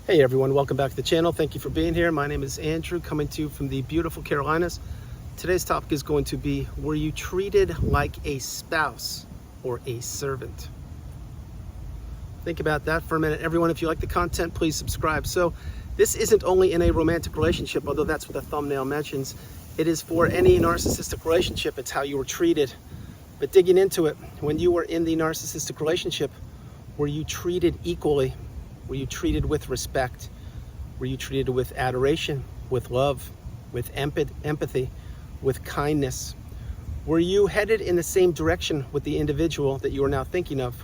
Hey everyone, welcome back to the channel. Thank you for being here. My name is Andrew, coming to you from the beautiful Carolinas. Today's topic is going to be, were you treated like a spouse or a servant? Think about that for a minute. Everyone, if you like the content, please subscribe. So this isn't only in a romantic relationship, although that's what the thumbnail mentions. It is for any narcissistic relationship. It's how you were treated. But digging into it, when you were in the narcissistic relationship, were you treated equally? Were you treated with respect? Were you treated with adoration, with love, with empathy, with kindness? Were you headed in the same direction with the individual that you are now thinking of?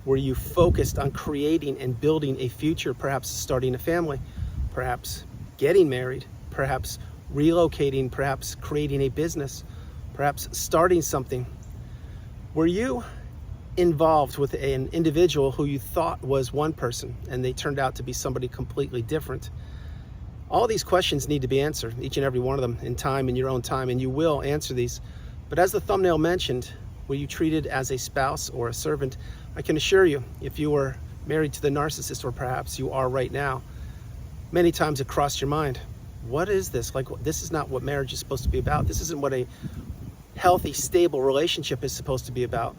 Were you focused on creating and building a future, perhaps starting a family, perhaps getting married, perhaps relocating, perhaps creating a business, perhaps starting something? Were you involved with an individual who you thought was one person and they turned out to be somebody completely different? All these questions need to be answered, each and every one of them, in time, in your own time, and you will answer these. But as the thumbnail mentioned, were you treated as a spouse or a servant? I can assure you, if you were married to the narcissist, or perhaps you are right now, many times it crossed your mind, what is this? Like, this is not what marriage is supposed to be about. This isn't what a healthy, stable relationship is supposed to be about.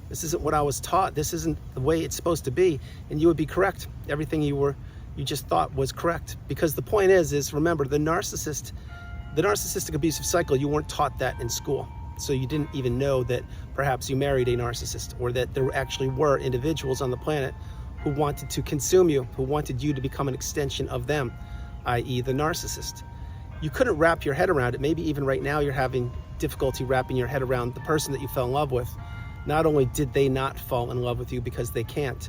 This isn't what I was taught. This isn't the way it's supposed to be. And you would be correct. Everything you just thought was correct. Because the point is remember, the narcissistic abusive cycle, you weren't taught that in school. So you didn't even know that perhaps you married a narcissist, or that there actually were individuals on the planet who wanted to consume you, who wanted you to become an extension of them, i.e. the narcissist. You couldn't wrap your head around it. Maybe even right now you're having difficulty wrapping your head around the person that you fell in love with. Not only did they not fall in love with you because they can't,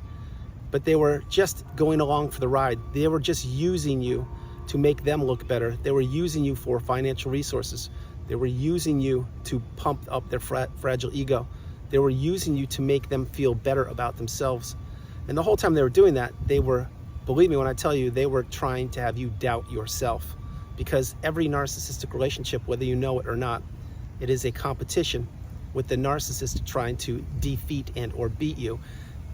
but they were just going along for the ride. They were just using you to make them look better. They were using you for financial resources. They were using you to pump up their fragile ego. They were using you to make them feel better about themselves. And the whole time they were doing that, they were, believe me when I tell you, they were trying to have you doubt yourself. Because every narcissistic relationship, whether you know it or not, it is a competition with the narcissist trying to defeat and or beat you.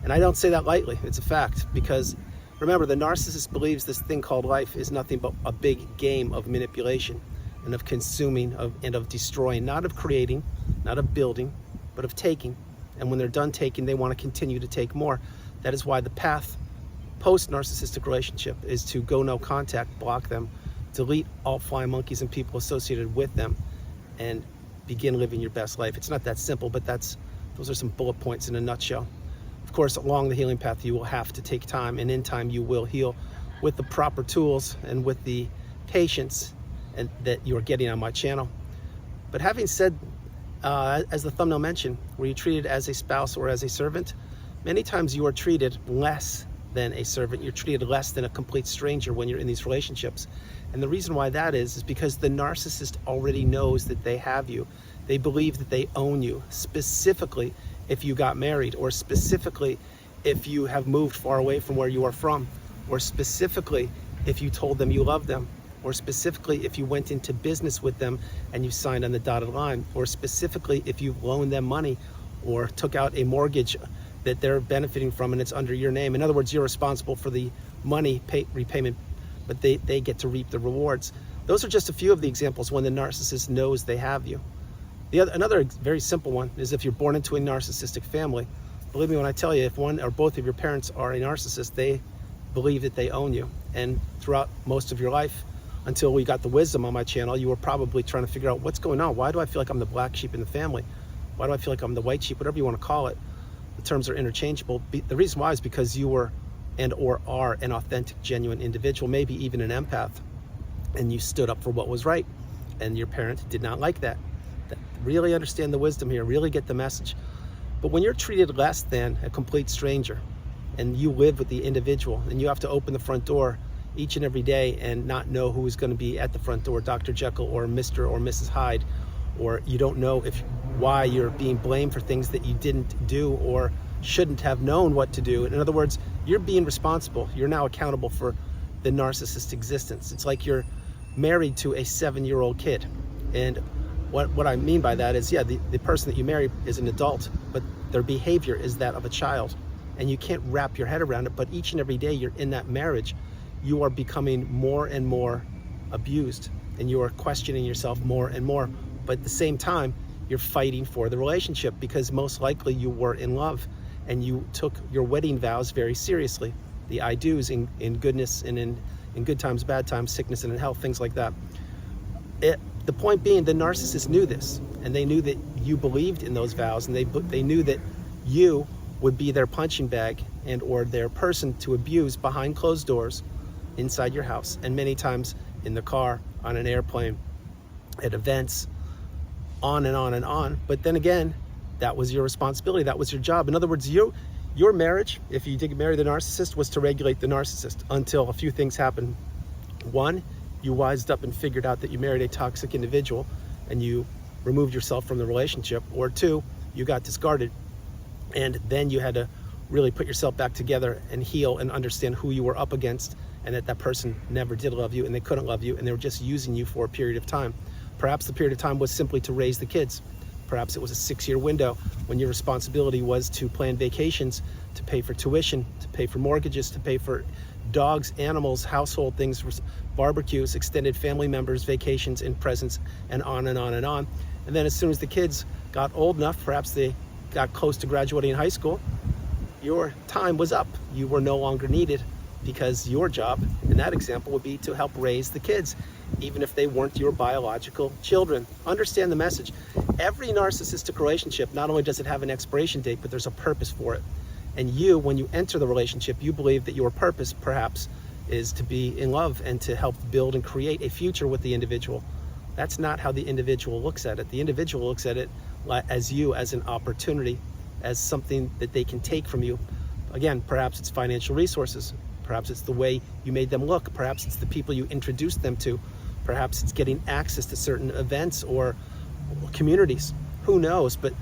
And I don't say that lightly, it's a fact, because remember, the narcissist believes this thing called life is nothing but a big game of manipulation and of consuming and of destroying, not of creating, not of building, but of taking. And when they're done taking, they want to continue to take more. That is why the path post-narcissistic relationship is to go no contact, block them, delete all flying monkeys and people associated with them, and begin living your best life. It's not that simple, but those are some bullet points in a nutshell. Of course, along the healing path, you will have to take time, and in time you will heal with the proper tools and with the patience that you're getting on my channel. But having said, as the thumbnail mentioned, were you treated as a spouse or as a servant? Many times you are treated less than a servant. You're treated less than a complete stranger when you're in these relationships. And the reason why that is because the narcissist already knows that they have you. They believe that they own you, specifically if you got married, or specifically if you have moved far away from where you are from, or specifically if you told them you love them, or specifically if you went into business with them and you signed on the dotted line, or specifically if you loaned them money or took out a mortgage that they're benefiting from and it's under your name. In other words, you're responsible for the money repayment, but they get to reap the rewards. Those are just a few of the examples when the narcissist knows they have you. Another very simple one is if you're born into a narcissistic family. Believe me when I tell you, if one or both of your parents are a narcissist, they believe that they own you. And throughout most of your life, until we got the wisdom on my channel, you were probably trying to figure out what's going on. Why do I feel like I'm the black sheep in the family? Why do I feel like I'm the white sheep? Whatever you want to call it. The terms are interchangeable. The reason why is because you were and or are an authentic, genuine individual, maybe even an empath, and you stood up for what was right, and your parent did not like that. Really understand the wisdom here, really get the message. But when you're treated less than a complete stranger, and you live with the individual, and you have to open the front door each and every day and not know who is going to be at the front door, Dr. Jekyll or Mr. or Mrs. Hyde, or you don't know why you're being blamed for things that you didn't do or shouldn't have known what to do. In other words, you're being responsible. You're now accountable for the narcissist's existence. It's like you're married to a 7-year-old kid. And what I mean by that is, yeah, the person that you marry is an adult, but their behavior is that of a child. And you can't wrap your head around it, but each and every day you're in that marriage, you are becoming more and more abused, and you are questioning yourself more and more. But at the same time, you're fighting for the relationship because most likely you were in love and you took your wedding vows very seriously. The I do's in goodness and in good times, bad times, sickness and in health, things like that. The point being, the narcissist knew this, and they knew that you believed in those vows, and they knew that you would be their punching bag and or their person to abuse behind closed doors inside your house, and many times in the car, on an airplane, at events, on and on and on. But then again, that was your responsibility. That was your job. In other words, your marriage, if you did marry the narcissist, was to regulate the narcissist until a few things happened. One, you wised up and figured out that you married a toxic individual and you removed yourself from the relationship. Or two, you got discarded, and then you had to really put yourself back together and heal and understand who you were up against, and that person never did love you and they couldn't love you and they were just using you for a period of time. Perhaps the period of time was simply to raise the kids. Perhaps it was a 6-year window when your responsibility was to plan vacations, to pay for tuition, to pay for mortgages, to pay for dogs, animals, household things, barbecues, extended family members, vacations, and presents, and on and on and on. And then as soon as the kids got old enough, perhaps they got close to graduating high school, your time was up. You were no longer needed, because your job in that example would be to help raise the kids, even if they weren't your biological children. Understand the message. Every narcissistic relationship, not only does it have an expiration date, but there's a purpose for it. And you, when you enter the relationship, you believe that your purpose perhaps is to be in love and to help build and create a future with the individual. That's not how the individual looks at it. The individual looks at it as you, as an opportunity, as something that they can take from you. Again, perhaps it's financial resources. Perhaps it's the way you made them look. Perhaps it's the people you introduced them to. Perhaps it's getting access to certain events or communities. Who knows? But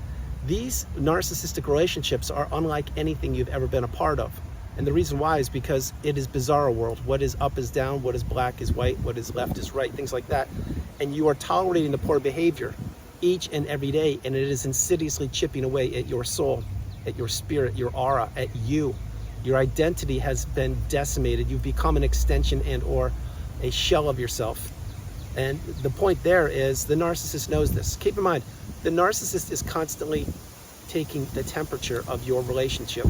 these narcissistic relationships are unlike anything you've ever been a part of. And the reason why is because it is bizarre world. What is up is down, what is black is white, what is left is right, things like that. And you are tolerating the poor behavior each and every day, and it is insidiously chipping away at your soul, at your spirit, your aura, at you. Your identity has been decimated. You've become an extension and or a shell of yourself. And the point there is the narcissist knows this. Keep in mind, the narcissist is constantly taking the temperature of your relationship.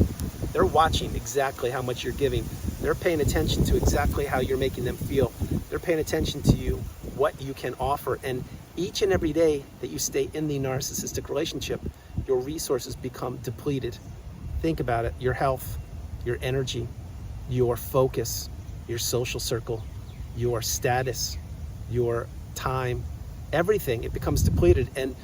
They're watching exactly how much you're giving. They're paying attention to exactly how you're making them feel. They're paying attention to you, what you can offer. And each and every day that you stay in the narcissistic relationship, your resources become depleted. Think about it. Your health, your energy, your focus, your social circle, your status, your time, everything, it becomes depleted. And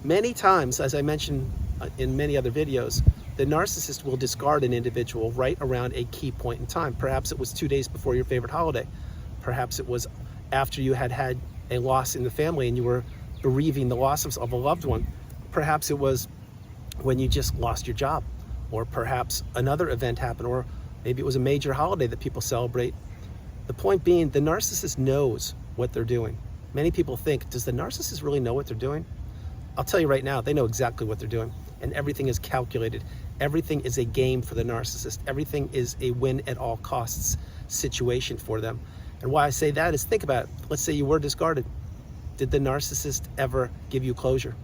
many times, as I mentioned in many other videos, the narcissist will discard an individual right around a key point in time. Perhaps it was 2 days before your favorite holiday. Perhaps it was after you had had a loss in the family and you were bereaving the loss of a loved one. Perhaps it was when you just lost your job, or perhaps another event happened, or maybe it was a major holiday that people celebrate. The point being, the narcissist knows what they're doing. Many people think, does the narcissist really know what they're doing? I'll tell you right now, they know exactly what they're doing, and everything is calculated. Everything is a game for the narcissist. Everything is a win at all costs situation for them. And why I say that is, think about it. Let's say you were discarded. Did the narcissist ever give you closure?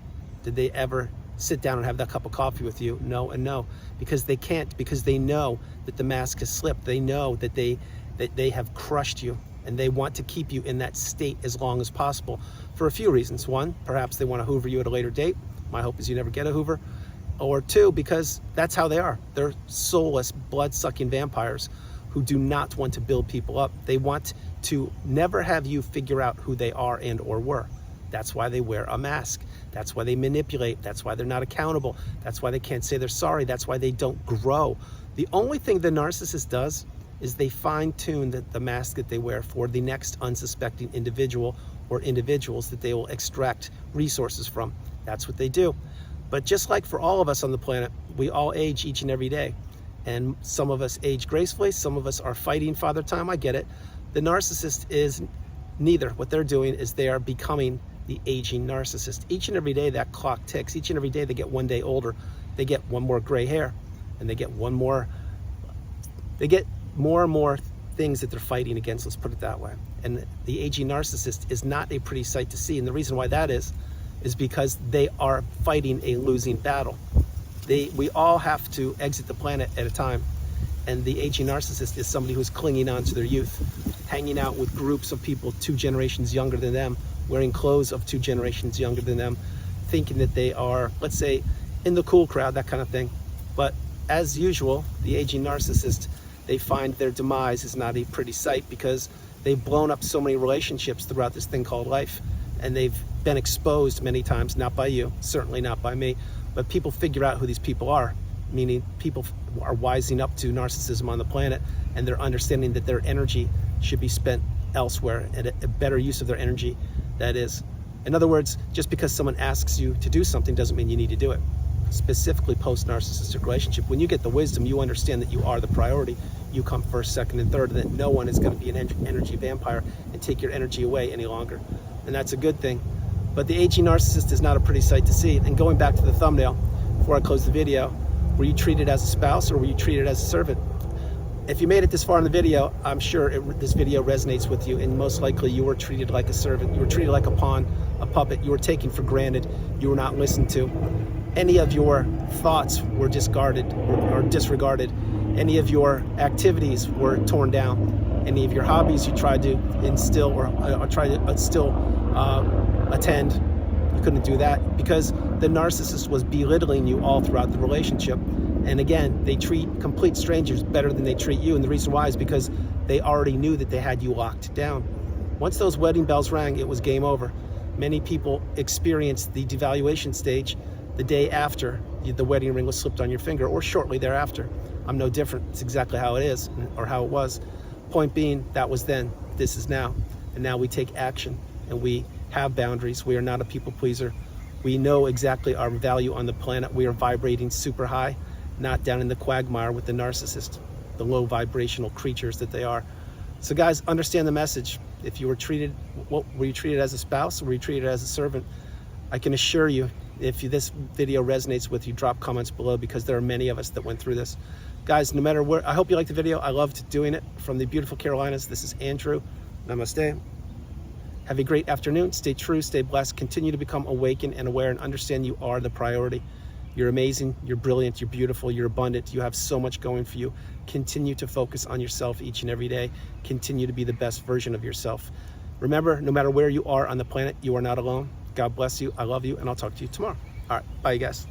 Did they ever sit down and have that cup of coffee with you? No and no, because they can't, because they know that the mask has slipped. They know that they have crushed you, and they want to keep you in that state as long as possible for a few reasons. One, perhaps they want to hoover you at a later date. My hope is you never get a hoover. Or two, because that's how they are. They're soulless, blood-sucking vampires who do not want to build people up. They want to never have you figure out who they are and or were. That's why they wear a mask. That's why they manipulate. That's why they're not accountable. That's why they can't say they're sorry. That's why they don't grow. The only thing the narcissist does is they fine-tune the mask that they wear for the next unsuspecting individual or individuals that they will extract resources from. That's what they do. But just like for all of us on the planet, we all age each and every day. And some of us age gracefully, some of us are fighting Father Time, I get it. The narcissist is neither. What they're doing is they are becoming the aging narcissist. Each and every day that clock ticks. Each and every day they get 1 day older. They get one more gray hair, and they get more and more things that they're fighting against, let's put it that way. And the aging narcissist is not a pretty sight to see. And the reason why that is because they are fighting a losing battle. We all have to exit the planet at a time. And the aging narcissist is somebody who's clinging on to their youth, hanging out with groups of people 2 generations younger than them, wearing clothes of 2 generations younger than them, thinking that they are, let's say, in the cool crowd, that kind of thing. But as usual, the aging narcissist, they find their demise is not a pretty sight because they've blown up so many relationships throughout this thing called life, and they've been exposed many times, not by you, certainly not by me, but people figure out who these people are, meaning people are wising up to narcissism on the planet, and they're understanding that their energy should be spent elsewhere, and a better use of their energy, that is. In other words, just because someone asks you to do something doesn't mean you need to do it. Specifically post-narcissistic relationship, when you get the wisdom, you understand that you are the priority. You come first, second, and third, and that no one is going to be an energy vampire and take your energy away any longer. And that's a good thing. But the aging narcissist is not a pretty sight to see. And going back to the thumbnail, before I close the video, were you treated as a spouse or were you treated as a servant? If you made it this far in the video, I'm sure this video resonates with you, and most likely you were treated like a servant. You were treated like a pawn, a puppet. You were taken for granted. You were not listened to. Any of your thoughts were discarded or disregarded. Any of your activities were torn down. Any of your hobbies you tried to instill or try to still attend, you couldn't do that because the narcissist was belittling you all throughout the relationship. And again, they treat complete strangers better than they treat you. And the reason why is because they already knew that they had you locked down. Once those wedding bells rang, it was game over. Many people experienced the devaluation stage the day after the wedding ring was slipped on your finger, or shortly thereafter. I'm no different. It's exactly how it is, or how it was. Point being, that was then, this is now. And now we take action, and we have boundaries. We are not a people pleaser. We know exactly our value on the planet. We are vibrating super high, not down in the quagmire with the narcissist, the low vibrational creatures that they are. So guys, understand the message. If you were treated, were you treated as a spouse or were you treated as a servant? I can assure you, if this video resonates with you, drop comments below because there are many of us that went through this. Guys, no matter where, I hope you liked the video. I loved doing it. From the beautiful Carolinas, this is Andrew. Namaste. Have a great afternoon. Stay true, stay blessed. Continue to become awakened and aware and understand you are the priority. You're amazing, you're brilliant, you're beautiful, you're abundant. You have so much going for you. Continue to focus on yourself each and every day. Continue to be the best version of yourself. Remember, no matter where you are on the planet, you are not alone. God bless you. I love you, and I'll talk to you tomorrow. All right, bye, you guys.